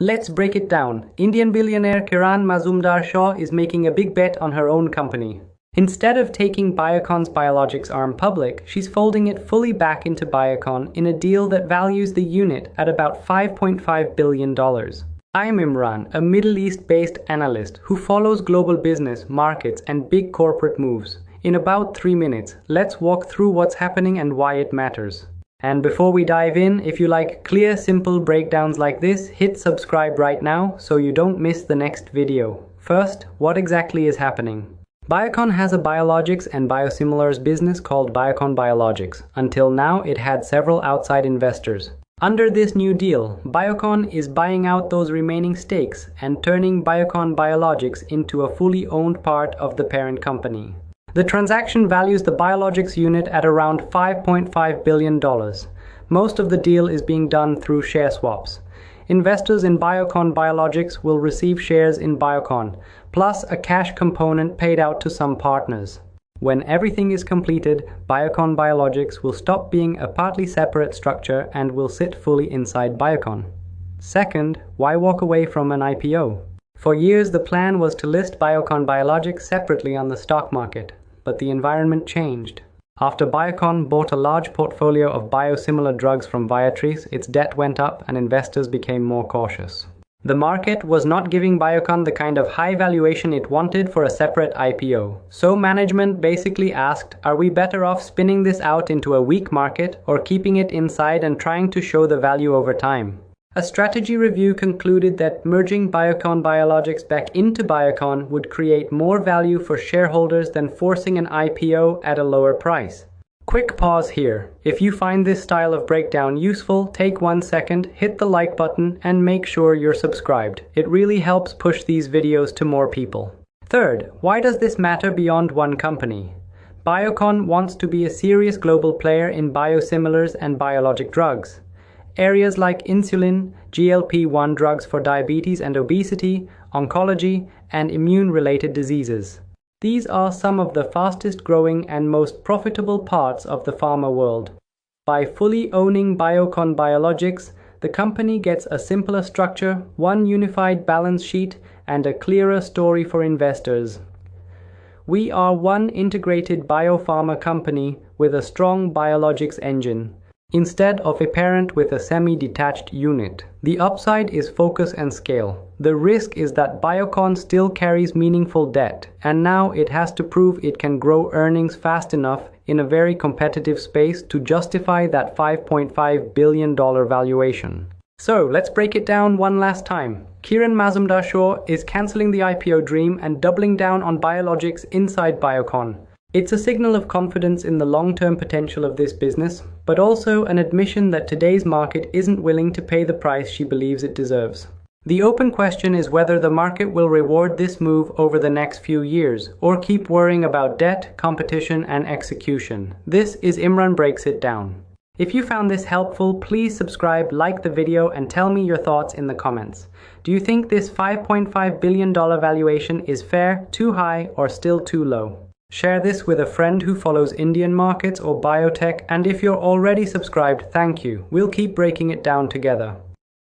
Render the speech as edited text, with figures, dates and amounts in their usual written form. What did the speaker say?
Let's break it down. Indian billionaire Kiran Mazumdar-Shaw is making a big bet on her own company. Instead of taking Biocon's biologics arm public, she's folding it fully back into Biocon in a deal that values the unit at about $5.5 billion. I'm Imran, a Middle East-based analyst who follows global business, markets, and big corporate moves. In about 3 minutes, let's walk through what's happening and why it matters. And before we dive in, if you like clear, simple breakdowns like this, hit subscribe right now so you don't miss the next video. First, what exactly is happening? Biocon has a biologics and biosimilars business called Biocon Biologics. Until now, it had several outside investors. Under this new deal, Biocon is buying out those remaining stakes and turning Biocon Biologics into a fully owned part of the parent company. The transaction values the biologics unit at around $5.5 billion. Most of the deal is being done through share swaps. Investors in Biocon Biologics will receive shares in Biocon, plus a cash component paid out to some partners. When everything is completed, Biocon Biologics will stop being a partly separate structure and will sit fully inside Biocon. Second, why walk away from an IPO? For years, the plan was to list Biocon Biologics separately on the stock market, but the environment changed. After Biocon bought a large portfolio of biosimilar drugs from Viatris, its debt went up and investors became more cautious. The market was not giving Biocon the kind of high valuation it wanted for a separate IPO. So management basically asked, are we better off spinning this out into a weak market or keeping it inside and trying to show the value over time? A strategy review concluded that merging Biocon Biologics back into Biocon would create more value for shareholders than forcing an IPO at a lower price. Quick pause here. If you find this style of breakdown useful, take 1 second, hit the like button, and make sure you're subscribed. It really helps push these videos to more people. Third, why does this matter beyond one company? Biocon wants to be a serious global player in biosimilars and biologic drugs. Areas like insulin, GLP-1 drugs for diabetes and obesity, oncology, and immune-related diseases. These are some of the fastest growing and most profitable parts of the pharma world. By fully owning Biocon Biologics, the company gets a simpler structure, one unified balance sheet, and a clearer story for investors. We are one integrated biopharma company with a strong biologics engine, instead of a parent with a semi-detached unit. The upside is focus and scale. The risk is that Biocon still carries meaningful debt, and now it has to prove it can grow earnings fast enough in a very competitive space to justify that $5.5 billion valuation. So let's break it down one last time. Kiran Mazumdar-Shaw is cancelling the IPO dream and doubling down on biologics inside Biocon. It's a signal of confidence in the long-term potential of this business, but also an admission that today's market isn't willing to pay the price she believes it deserves. The open question is whether the market will reward this move over the next few years, or keep worrying about debt, competition, and execution. This is Imran Breaks It Down. If you found this helpful, please subscribe, like the video, and tell me your thoughts in the comments. Do you think this $5.5 billion valuation is fair, too high, or still too low? Share this with a friend who follows Indian markets or biotech, and if you're already subscribed, thank you. We'll keep breaking it down together.